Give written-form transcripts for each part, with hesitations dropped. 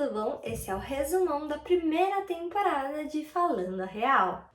tudo bom? Esse é o resumão da primeira temporada de Falando a Real.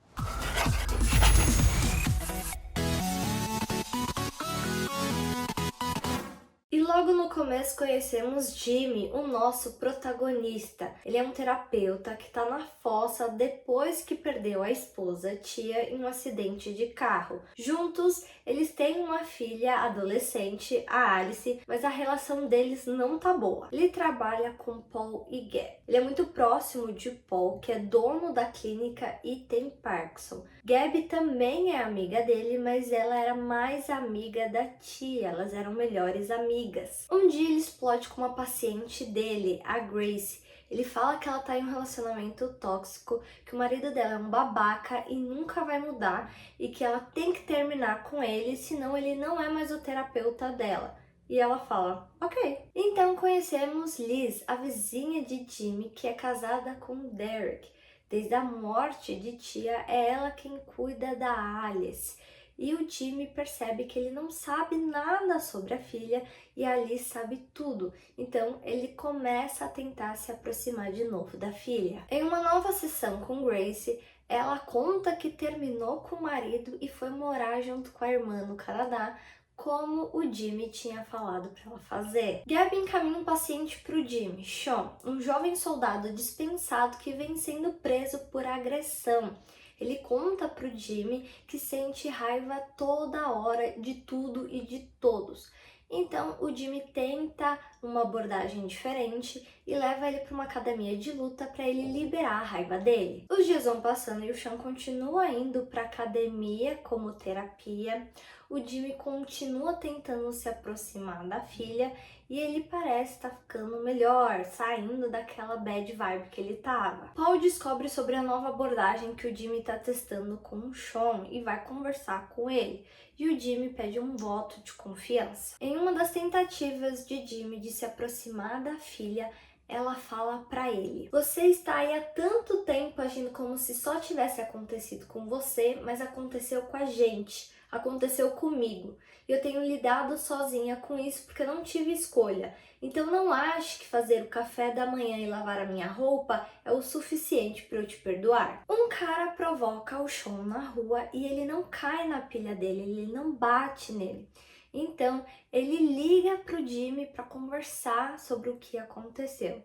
E logo no começo conhecemos Jimmy, o nosso protagonista. Ele é um terapeuta que está na fossa depois que perdeu a esposa, tia, em um acidente de carro. Juntos, eles têm uma filha adolescente, a Alice, mas a relação deles não tá boa. Ele trabalha com Paul e Gab. Ele é muito próximo de Paul, que é dono da clínica e tem Parkinson. Gab também é amiga dele, mas ela era mais amiga da tia, elas eram melhores amigas. Um dia ele explode com uma paciente dele, a Grace. Ele fala que ela tá em um relacionamento tóxico, que o marido dela é um babaca e nunca vai mudar e que ela tem que terminar com ele, senão ele não é mais o terapeuta dela. E ela fala, ok. Então conhecemos Liz, a vizinha de Jimmy, que é casada com Derek. Desde a morte de tia, é ela quem cuida da Alice. E o Jimmy percebe que ele não sabe nada sobre a filha e a Alice sabe tudo. Então ele começa a tentar se aproximar de novo da filha. Em uma nova sessão com Grace, ela conta que terminou com o marido e foi morar junto com a irmã no Canadá, como o Jimmy tinha falado para ela fazer. Gab encaminha um paciente para o Jimmy, Sean, um jovem soldado dispensado que vem sendo preso por agressão. Ele conta pro Jimmy que sente raiva toda hora de tudo e de todos. Então o Jimmy tenta uma abordagem diferente e leva ele para uma academia de luta para ele liberar a raiva dele. Os dias vão passando e o Sean continua indo para academia como terapia. O Jimmy continua tentando se aproximar da filha e ele parece estar ficando melhor, saindo daquela bad vibe que ele tava. Paul descobre sobre a nova abordagem que o Jimmy tá testando com o Sean e vai conversar com ele. E o Jimmy pede um voto de confiança. Em uma das tentativas de Jimmy de se aproximar da filha, ela fala pra ele: você está aí há tanto tempo agindo como se só tivesse acontecido com você, mas aconteceu com a gente, aconteceu comigo. Eu tenho lidado sozinha com isso porque eu não tive escolha. Então não ache que fazer o café da manhã e lavar a minha roupa é o suficiente para eu te perdoar. Um cara provoca o Sean na rua e ele não cai na pilha dele, ele não bate nele. Então ele liga pro Jimmy para conversar sobre o que aconteceu.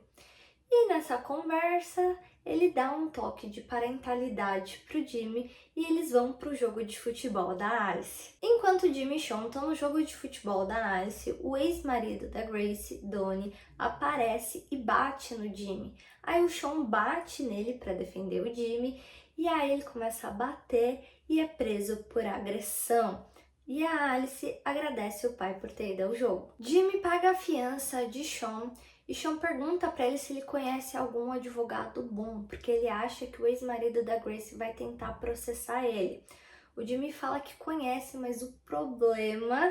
E nessa conversa, ele dá um toque de parentalidade pro Jimmy e eles vão pro jogo de futebol da Alice. Enquanto Jimmy e Sean estão no jogo de futebol da Alice, o ex-marido da Grace, Donnie, aparece e bate no Jimmy. Aí o Sean bate nele para defender o Jimmy e aí ele começa a bater e é preso por agressão. E a Alice agradece o pai por ter ido ao jogo. Jimmy paga a fiança de Sean e Sean pergunta para ele se ele conhece algum advogado bom, porque ele acha que o ex-marido da Grace vai tentar processar ele. O Jimmy fala que conhece, mas o problema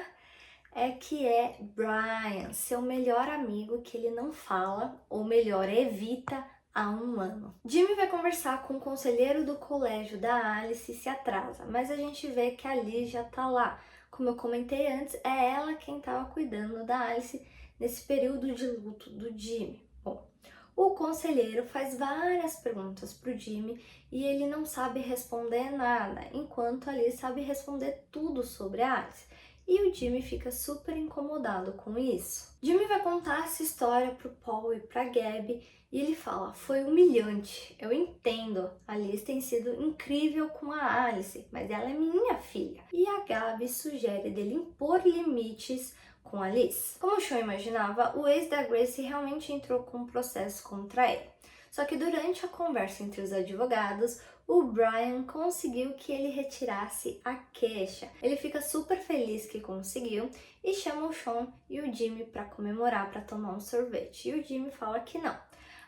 é que é Brian, seu melhor amigo, que ele não fala, ou melhor, evita há um ano. Jimmy vai conversar com o conselheiro do colégio da Alice e se atrasa, mas a gente vê que a Liz já tá lá. Como eu comentei antes, é ela quem estava cuidando da Alice nesse período de luto do Jimmy. Bom, o conselheiro faz várias perguntas pro Jimmy e ele não sabe responder nada, enquanto a Liz sabe responder tudo sobre a Alice. E o Jimmy fica super incomodado com isso. Jimmy vai contar essa história pro Paul e pra Gab e ele fala: foi humilhante, eu entendo, a Liz tem sido incrível com a Alice, mas ela é minha filha. E a Gabi sugere dele impor limites com a Liz. Como o Sean imaginava, o ex da Grace realmente entrou com um processo contra ele. Só que durante a conversa entre os advogados, o Brian conseguiu que ele retirasse a queixa. Ele fica super feliz que conseguiu e chama o Sean e o Jimmy para comemorar, para tomar um sorvete. E o Jimmy fala que não.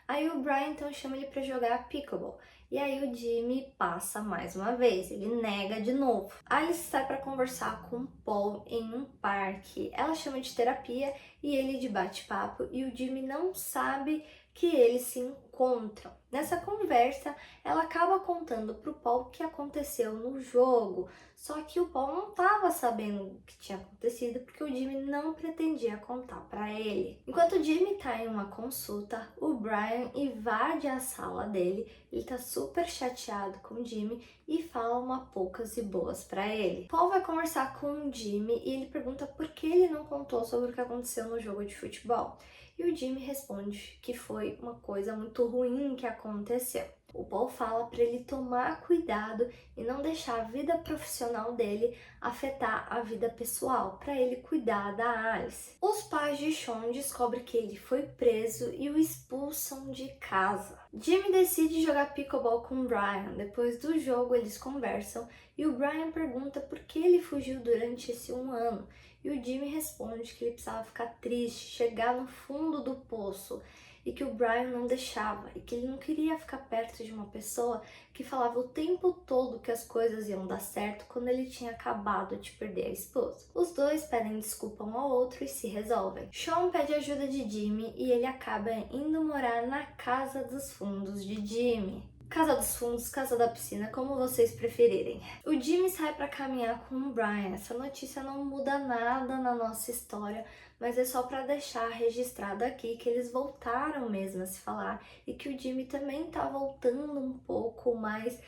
Aí o Brian então chama ele para jogar pickleball. E aí o Jimmy passa mais uma vez, ele nega de novo. Alice sai para conversar com o Paul em um parque. Ela chama de terapia e ele de bate-papo e o Jimmy não sabe que eles se encontram. Nessa conversa, ela acaba contando pro Paul o que aconteceu no jogo, só que o Paul não estava sabendo o que tinha acontecido porque o Jimmy não pretendia contar para ele. Enquanto o Jimmy está em uma consulta, o Brian invade a sala dele, ele tá super chateado com o Jimmy e fala uma poucas e boas pra ele. Paul vai conversar com o Jimmy e ele pergunta por que ele não contou sobre o que aconteceu no jogo de futebol. E o Jimmy responde que foi uma coisa muito ruim que aconteceu. O Paul fala para ele tomar cuidado e não deixar a vida profissional dele afetar a vida pessoal, para ele cuidar da Alice. Os pais de Sean descobrem que ele foi preso e o expulsam de casa. Jimmy decide jogar pickleball com Brian. Depois do jogo eles conversam e o Brian pergunta por que ele fugiu durante esse 1 ano. E o Jimmy responde que ele precisava ficar triste, chegar no fundo do poço e que o Brian não deixava e que ele não queria ficar perto de uma pessoa que falava o tempo todo que as coisas iam dar certo quando ele tinha acabado de perder a esposa. Os dois pedem desculpa um ao outro e se resolvem. Sean pede ajuda de Jimmy e ele acaba indo morar na casa dos fundos de Jimmy. Casa dos fundos, casa da piscina, como vocês preferirem. O Jimmy sai para caminhar com o Brian. Essa notícia não muda nada na nossa história, mas é só para deixar registrado aqui que eles voltaram mesmo a se falar e que o Jimmy também tá voltando um pouco mais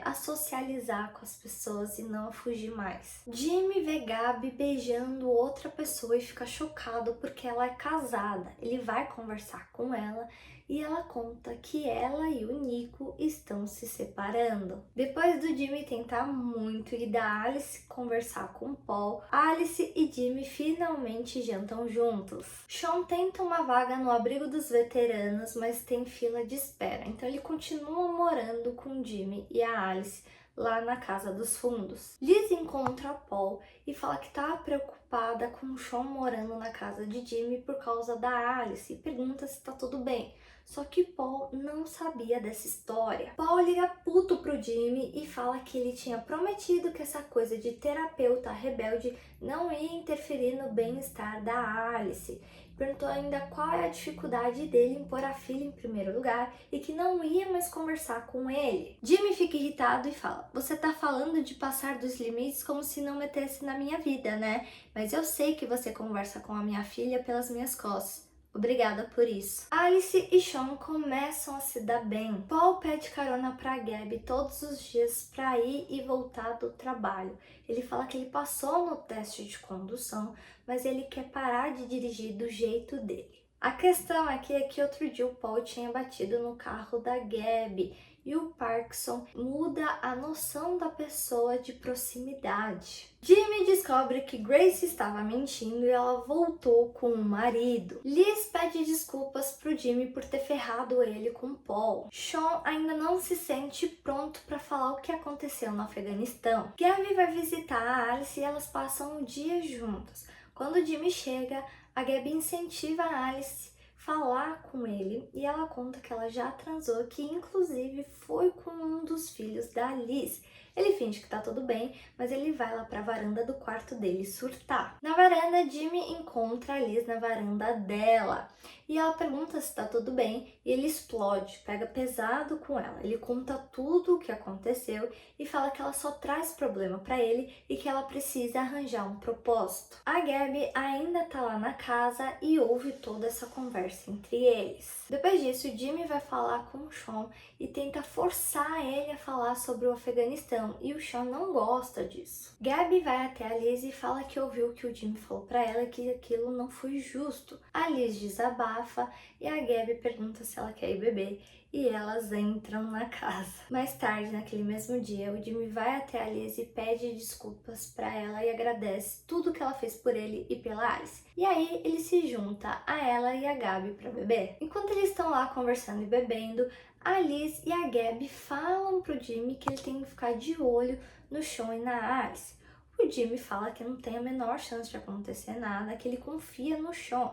a socializar com as pessoas e não a fugir mais. Jimmy vê Gabi beijando outra pessoa e fica chocado porque ela é casada. Ele vai conversar com ela e ela conta que ela e o Nico estão se separando. Depois do Jimmy tentar muito e da Alice conversar com Paul, Alice e Jimmy finalmente jantam juntos. Sean tenta uma vaga no abrigo dos veteranos, mas tem fila de espera, então ele continua morando com Jimmy e a Alice lá na casa dos fundos. Liz encontra Paul e fala que tá preocupada com o Sean morando na casa de Jimmy por causa da Alice e pergunta se tá tudo bem. Só que Paul não sabia dessa história. Paul liga puto pro Jimmy e fala que ele tinha prometido que essa coisa de terapeuta rebelde não ia interferir no bem-estar da Alice. Perguntou ainda qual é a dificuldade dele em pôr a filha em primeiro lugar e que não ia mais conversar com ele. Jimmy fica irritado e fala: "Você tá falando de passar dos limites como se não metesse na minha vida, né? Mas eu sei que você conversa com a minha filha pelas minhas costas. Obrigada por isso." Alice e Sean começam a se dar bem. Paul pede carona pra Gabi todos os dias pra ir e voltar do trabalho. Ele fala que ele passou no teste de condução, mas ele quer parar de dirigir do jeito dele. A questão aqui é que outro dia o Paul tinha batido no carro da Gabi e o Parkinson muda a noção da pessoa de proximidade. Jimmy descobre que Grace estava mentindo e ela voltou com o marido. Liz pede desculpas pro Jimmy por ter ferrado ele com Paul. Sean ainda não se sente pronto para falar o que aconteceu no Afeganistão. Gabi vai visitar a Alice e elas passam o dia juntas. Quando Jimmy chega, a Gabi incentiva a Alice falar com ele e ela conta que ela já transou, que inclusive foi com um dos filhos da Liz. Ele finge que tá tudo bem, mas ele vai lá pra varanda do quarto dele surtar. Na varanda, Jimmy encontra a Liz na varanda dela e ela pergunta se tá tudo bem e ele explode, pega pesado com ela. Ele conta tudo o que aconteceu e fala que ela só traz problema pra ele e que ela precisa arranjar um propósito. A Gabi ainda tá lá na casa e ouve toda essa conversa entre eles. Depois disso, Jimmy vai falar com o Sean e tenta forçar ele a falar sobre o Afeganistão, e o Sean não gosta disso. Gabi vai até a Liz e fala que ouviu o que o Jimmy falou pra ela e que aquilo não foi justo. A Liz desabafa e a Gabi pergunta se ela quer ir beber e elas entram na casa. Mais tarde, naquele mesmo dia, o Jimmy vai até a Liz e pede desculpas pra ela e agradece tudo que ela fez por ele e pela Alice. E aí ele se junta a ela e a Gabi pra beber. Enquanto eles estão lá conversando e bebendo, a Liz e a Gabi falam pro Jimmy que ele tem que ficar de olho no Sean e na Alice. O Jimmy fala que não tem a menor chance de acontecer nada, que ele confia no Sean.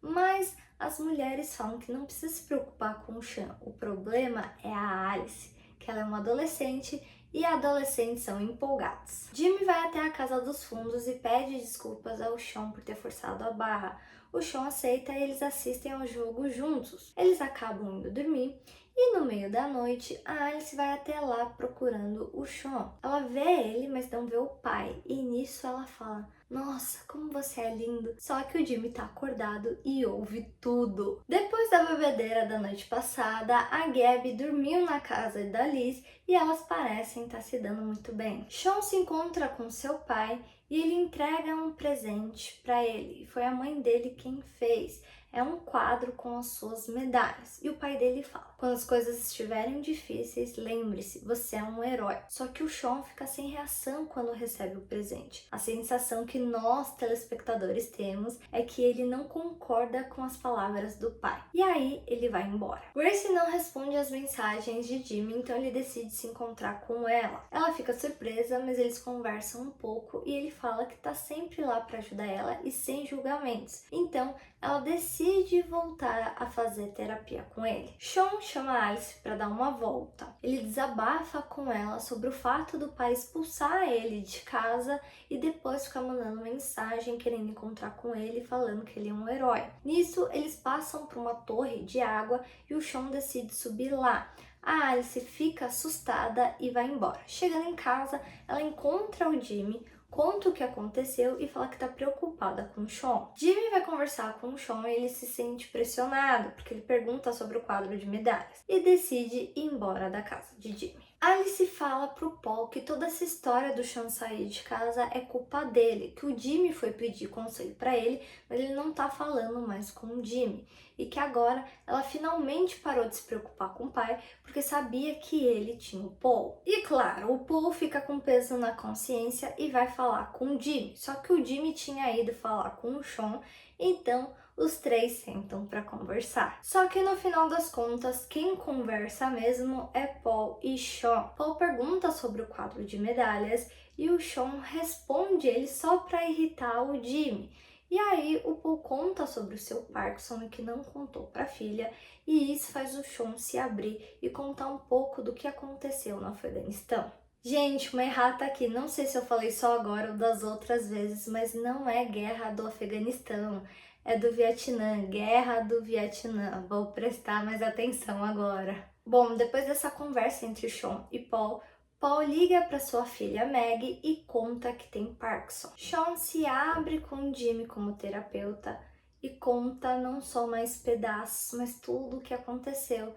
Mas as mulheres falam que não precisa se preocupar com o Sean. O problema é a Alice, que ela é uma adolescente e adolescentes são empolgados. Jimmy vai até a casa dos fundos e pede desculpas ao Sean por ter forçado a barra. O Sean aceita e eles assistem ao jogo juntos. Eles acabam indo dormir e no meio da noite a Alice vai até lá procurando o Sean. Ela vê ele, mas não vê o pai, e nisso ela fala: Nossa, como você é lindo. Só que o Jimmy tá acordado e ouve tudo. Depois da bebedeira da noite passada, a Gabby dormiu na casa da Liz e elas parecem estar se dando muito bem. Sean se encontra com seu pai e ele entrega um presente para ele. Foi a mãe dele quem fez. É um quadro com as suas medalhas. E o pai dele fala: quando as coisas estiverem difíceis, lembre-se, você é um herói. Só que o Sean fica sem reação quando recebe o presente. A sensação que nós, telespectadores, temos é que ele não concorda com as palavras do pai. E aí ele vai embora. Gracie não responde às mensagens de Jimmy, então ele decide se encontrar com ela. Ela fica surpresa, mas eles conversam um pouco e ele fala que tá sempre lá para ajudar ela e sem julgamentos. Então ela decide voltar a fazer terapia com ele. Sean chama Alice para dar uma volta. Ele desabafa com ela sobre o fato do pai expulsar ele de casa e depois ficar mandando mensagem querendo encontrar com ele, falando que ele é um herói. Nisso, eles passam por uma torre de água e o Sean decide subir lá. A Alice fica assustada e vai embora. Chegando em casa, ela encontra o Jimmy, conta o que aconteceu e fala que tá preocupada com o Sean. Jimmy vai conversar com o Sean e ele se sente pressionado, porque ele pergunta sobre o quadro de medalhas e decide ir embora da casa de Jimmy. Alice fala pro Paul que toda essa história do Sean sair de casa é culpa dele, que o Jimmy foi pedir conselho para ele, mas ele não tá falando mais com o Jimmy. E que agora ela finalmente parou de se preocupar com o pai, porque sabia que ele tinha o Paul. E claro, o Paul fica com peso na consciência e vai falar com o Jimmy. Só que o Jimmy tinha ido falar com o Sean, então os três sentam para conversar. Só que no final das contas, quem conversa mesmo é Paul e Sean. Paul pergunta sobre o quadro de medalhas e o Sean responde ele só para irritar o Jimmy. E aí o Paul conta sobre o seu Parkinson e que não contou para a filha, e isso faz o Sean se abrir e contar um pouco do que aconteceu no Afeganistão. Gente, uma errata aqui, não sei se eu falei só agora ou das outras vezes, mas não é guerra do Afeganistão, é do Vietnã, guerra do Vietnã. Vou prestar mais atenção agora. Bom, depois dessa conversa entre Sean e Paul liga para sua filha Maggie e conta que tem Parkinson. Sean se abre com Jimmy como terapeuta e conta não só mais pedaços, mas tudo o que aconteceu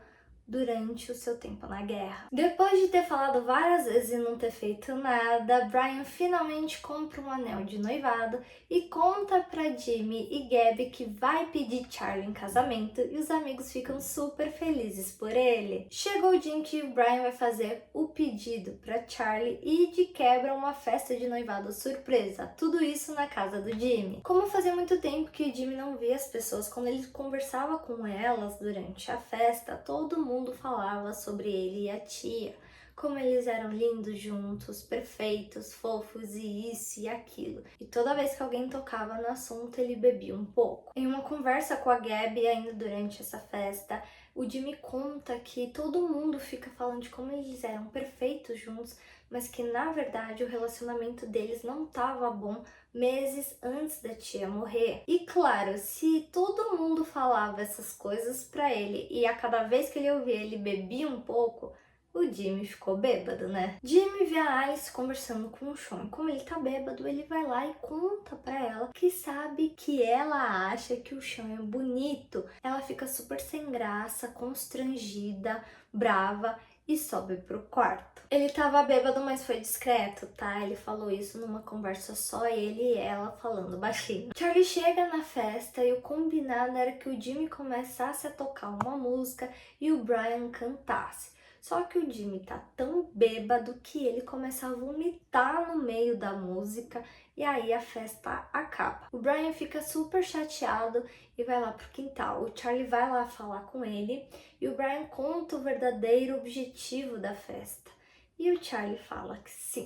durante o seu tempo na guerra. Depois de ter falado várias vezes e não ter feito nada, Brian finalmente compra um anel de noivado e conta pra Jimmy e Gabby que vai pedir Charlie em casamento e os amigos ficam super felizes por ele. Chegou o dia em que o Brian vai fazer o pedido pra Charlie e de quebra uma festa de noivado surpresa. Tudo isso na casa do Jimmy. Como fazia muito tempo que o Jimmy não via as pessoas, quando ele conversava com elas durante a festa, todo mundo falava sobre ele e a tia, como eles eram lindos juntos, perfeitos, fofos e isso e aquilo. E toda vez que alguém tocava no assunto, ele bebia um pouco. Em uma conversa com a Gabby ainda durante essa festa, o Jimmy conta que todo mundo fica falando de como eles eram perfeitos juntos, mas que na verdade o relacionamento deles não estava bom meses antes da tia morrer. E claro, se todo mundo falava essas coisas pra ele e a cada vez que ele ouvia ele bebia um pouco, o Jimmy ficou bêbado, né? Jimmy vê a Alice conversando com o Sean. Como ele tá bêbado, ele vai lá e conta pra ela que sabe que ela acha que o Sean é bonito. Ela fica super sem graça, constrangida, brava e sobe pro quarto. Ele tava bêbado, mas foi discreto, tá? Ele falou isso numa conversa só ele e ela falando baixinho. Charlie chega na festa e o combinado era que o Jimmy começasse a tocar uma música e o Brian cantasse. Só que o Jimmy tá tão bêbado que ele começa a vomitar no meio da música e aí a festa acaba. O Brian fica super chateado e vai lá pro quintal. O Charlie vai lá falar com ele e o Brian conta o verdadeiro objetivo da festa. E o Charlie fala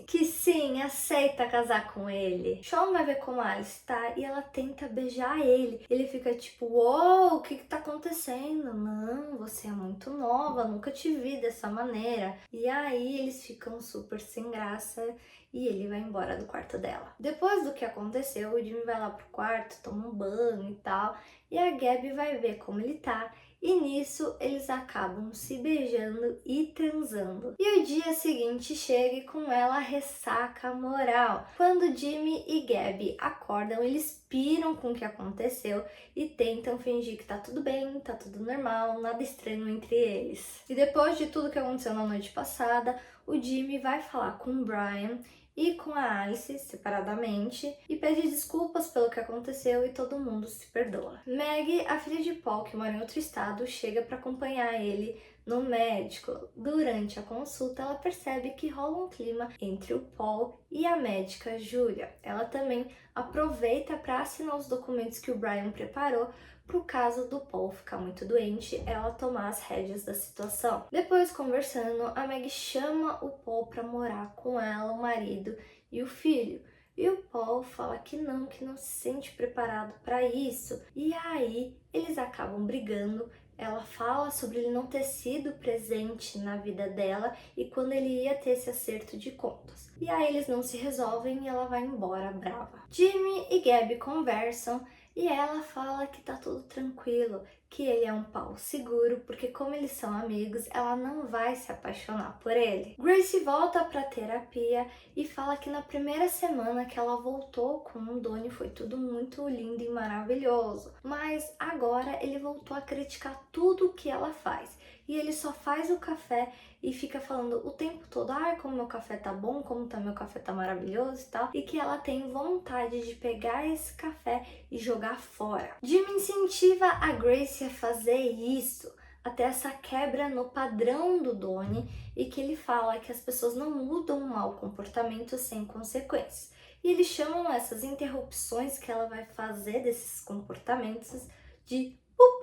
que sim, aceita casar com ele. Sean vai ver como a Alice tá e ela tenta beijar ele. Ele fica tipo, uou, o que tá acontecendo? Não, você é muito nova, nunca te vi dessa maneira. E aí eles ficam super sem graça e ele vai embora do quarto dela. Depois do que aconteceu, o Jimmy vai lá pro quarto, toma um banho e tal. E a Gabby vai ver como ele tá E nisso eles acabam se beijando e transando. E o dia seguinte chega e com ela ressaca moral. Quando Jimmy e Gabby acordam, eles piram com o que aconteceu e tentam fingir que tá tudo bem, tá tudo normal, nada estranho entre eles. E depois de tudo que aconteceu na noite passada, o Jimmy vai falar com o Brian e com a Alice separadamente e pede desculpas pelo que aconteceu e todo mundo se perdoa. Maggie, a filha de Paul, que mora em outro estado, chega para acompanhar ele no médico. Durante a consulta, ela percebe que rola um clima entre o Paul e a médica Julia. Ela também aproveita para assinar os documentos que o Brian preparou para o caso do Paul ficar muito doente, ela tomar as rédeas da situação. Depois, conversando, a Maggie chama o Paul para morar com ela, o marido e o filho. E o Paul fala que não se sente preparado para isso. E aí, eles acabam brigando. Ela fala sobre ele não ter sido presente na vida dela e quando ele ia ter esse acerto de contas. E aí eles não se resolvem e ela vai embora brava. Jimmy e Gabby conversam e ela fala que tá tudo tranquilo, que ele é um pau seguro, porque como eles são amigos, ela não vai se apaixonar por ele. Grace volta pra terapia e fala que na primeira semana que ela voltou com o Donnie foi tudo muito lindo e maravilhoso, mas agora ele voltou a criticar tudo o que ela faz. E ele só faz o café e fica falando o tempo todo, como meu café tá bom, como meu café tá maravilhoso e tal, e que ela tem vontade de pegar esse café e jogar fora. Jimmy incentiva a Grace a fazer isso, até essa quebra no padrão do Donnie, e que ele fala que as pessoas não mudam um mau comportamento sem consequências. E eles chamam essas interrupções que ela vai fazer desses comportamentos de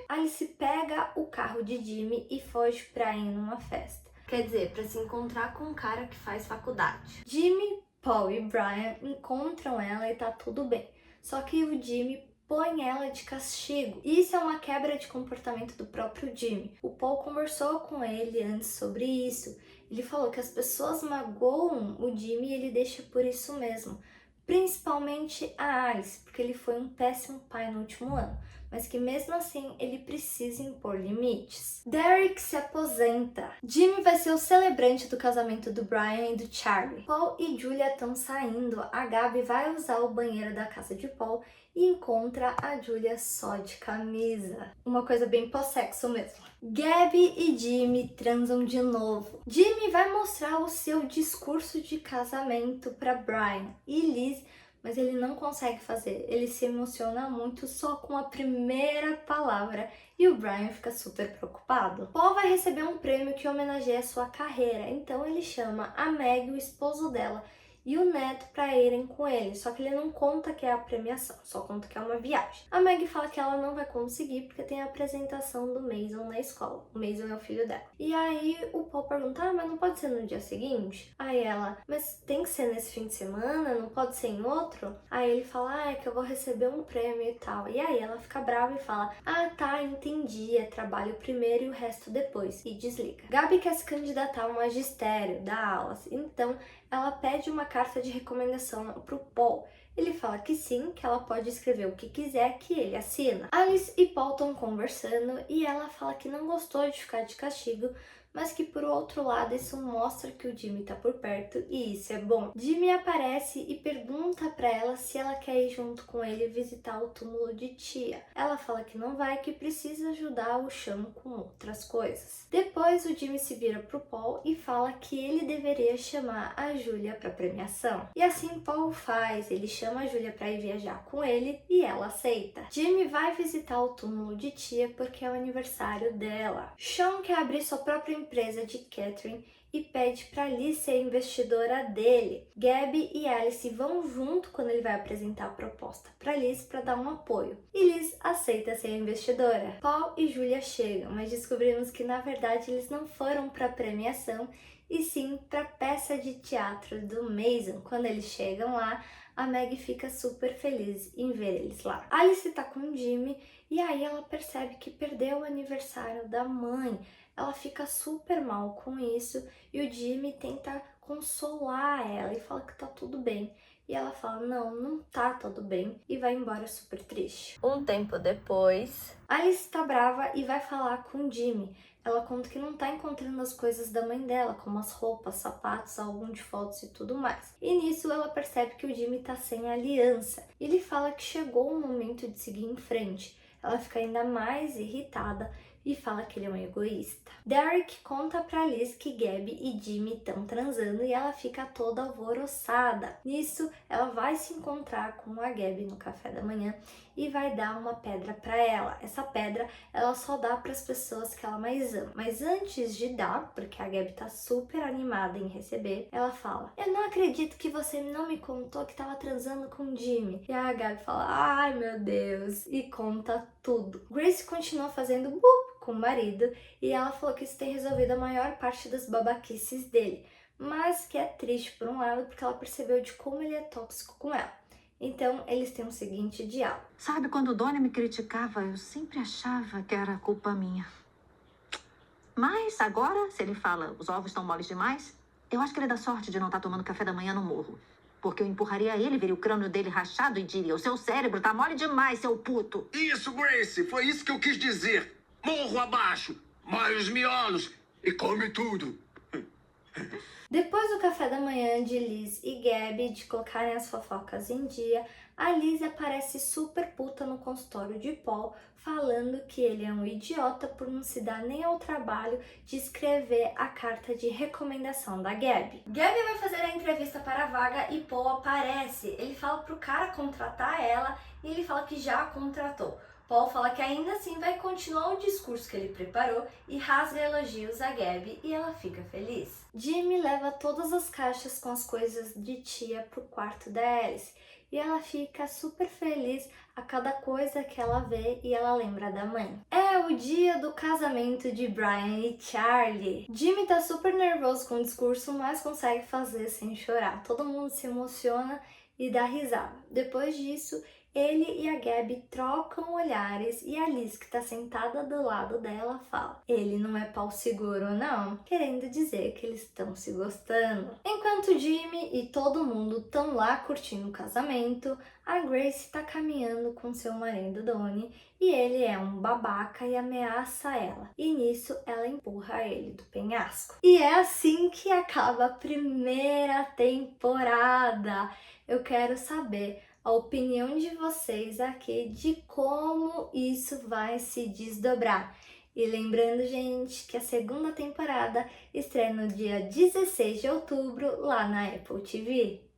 Alice pega o carro de Jimmy e foge pra ir numa festa. Quer dizer, pra se encontrar com um cara que faz faculdade. Jimmy, Paul e Brian encontram ela e tá tudo bem. Só que o Jimmy põe ela de castigo. Isso é uma quebra de comportamento do próprio Jimmy. O Paul conversou com ele antes sobre isso. Ele falou que as pessoas magoam o Jimmy e ele deixa por isso mesmo. Principalmente a Alice, porque ele foi um péssimo pai no último ano, mas que mesmo assim ele precisa impor limites. Derek se aposenta. Jimmy vai ser o celebrante do casamento do Brian e do Charlie. Paul e Julia estão saindo. A Gabi vai usar o banheiro da casa de Paul e encontra a Julia só de camisa. Uma coisa bem pós-sexo mesmo. Gabby e Jimmy transam de novo. Jimmy vai mostrar o seu discurso de casamento para Brian e Liz, mas ele não consegue fazer. Ele se emociona muito só com a primeira palavra e o Brian fica super preocupado. Paul vai receber um prêmio que homenageia a sua carreira, então ele chama a Meg, o esposo dela, e o neto para irem com ele, só que ele não conta que é a premiação, só conta que é uma viagem. A Meg fala que ela não vai conseguir porque tem a apresentação do Mason na escola. O Mason é o filho dela. E aí o Paul pergunta, mas não pode ser no dia seguinte? Aí ela, mas tem que ser nesse fim de semana, não pode ser em outro? Aí ele fala, é que eu vou receber um prêmio e tal. E aí ela fica brava e fala, tá, entendi, é trabalho primeiro e o resto depois. E desliga. Gabi quer se candidatar ao magistério, dar aulas, então ela pede uma carta de recomendação pro Paul. Ele fala que sim, que ela pode escrever o que quiser, que ele assina. Alice e Paul estão conversando e ela fala que não gostou de ficar de castigo, mas que por outro lado isso mostra que o Jimmy tá por perto e isso é bom. Jimmy aparece e pergunta pra ela se ela quer ir junto com ele visitar o túmulo de tia. Ela fala que não vai, que precisa ajudar o Chão com outras coisas. Depois o Jimmy se vira pro Paul e fala que ele deveria chamar a Julia pra premiação. E assim Paul faz, ele chama a Julia pra ir viajar com ele e ela aceita. Jimmy vai visitar o túmulo de tia porque é o aniversário dela. Sean quer abrir sua própria empresa de catering e pede para Liz ser investidora dele. Gabby e Alice vão junto quando ele vai apresentar a proposta para Liz para dar um apoio. E Liz aceita ser investidora. Paul e Julia chegam, mas descobrimos que na verdade eles não foram para a premiação e sim para a peça de teatro do Mason. Quando eles chegam lá, a Meg fica super feliz em ver eles lá. Alice tá com o Jimmy e aí ela percebe que perdeu o aniversário da mãe. Ela fica super mal com isso e o Jimmy tenta consolar ela e fala que tá tudo bem, E ela fala, não tá tudo bem, e vai embora super triste. Um tempo depois, Alice tá brava e vai falar com Jimmy. Ela conta que não tá encontrando as coisas da mãe dela, como as roupas, sapatos, álbum de fotos e tudo mais. E nisso ela percebe que o Jimmy tá sem aliança. E ele fala que chegou o momento de seguir em frente. Ela fica ainda mais irritada e fala que ele é um egoísta. Derek conta pra Liz que Gabby e Jimmy estão transando e ela fica toda alvoroçada. Nisso, ela vai se encontrar com a Gabby no café da manhã e vai dar uma pedra pra ela. Essa pedra, ela só dá para as pessoas que ela mais ama. Mas antes de dar, porque a Gabby tá super animada em receber, ela fala, eu não acredito que você não me contou que tava transando com o Jimmy. E a Gabby fala, ai meu Deus, e conta tudo. Grace continua fazendo bup com o marido e ela falou que isso tem resolvido a maior parte das babaquices dele, mas que é triste por um lado porque ela percebeu de como ele é tóxico com ela. Então eles têm o seguinte diálogo. Sabe, quando o Donnie me criticava, eu sempre achava que era culpa minha. Mas agora, se ele fala os ovos estão moles demais, eu acho que ele dá sorte de não estar tomando café da manhã no morro. Porque eu empurraria ele, veria o crânio dele rachado e diria, o seu cérebro tá mole demais, seu puto. Isso, Grace, foi isso que eu quis dizer. Morro abaixo, molha os miolos e come tudo. Depois do café da manhã de Liz e Gabby de colocarem as fofocas em dia, a Liz aparece super puta no consultório de Paul, falando que ele é um idiota por não se dar nem ao trabalho de escrever a carta de recomendação da Gabby. Gabby vai fazer a entrevista para a vaga e Paul aparece. Ele fala pro cara contratar ela e ele fala que já a contratou. Paul fala que ainda assim vai continuar o discurso que ele preparou e rasga elogios a Gabby e ela fica feliz. Jimmy leva todas as caixas com as coisas de tia pro quarto da Alice e ela fica super feliz a cada coisa que ela vê e ela lembra da mãe. É o dia do casamento de Brian e Charlie. Jimmy tá super nervoso com o discurso, mas consegue fazer sem chorar. Todo mundo se emociona e dá risada. Depois disso, ele e a Gabby trocam olhares e a Liz, que tá sentada do lado dela, fala, ele não é pau seguro não, querendo dizer que eles estão se gostando. Enquanto Jimmy e todo mundo estão lá curtindo o casamento, a Grace tá caminhando com seu marido Donnie e ele é um babaca e ameaça ela. E nisso ela empurra ele do penhasco. E é assim que acaba a primeira temporada. Eu quero saber a opinião de vocês aqui de como isso vai se desdobrar. E lembrando, gente, que a segunda temporada estreia no dia 16 de outubro lá na Apple TV.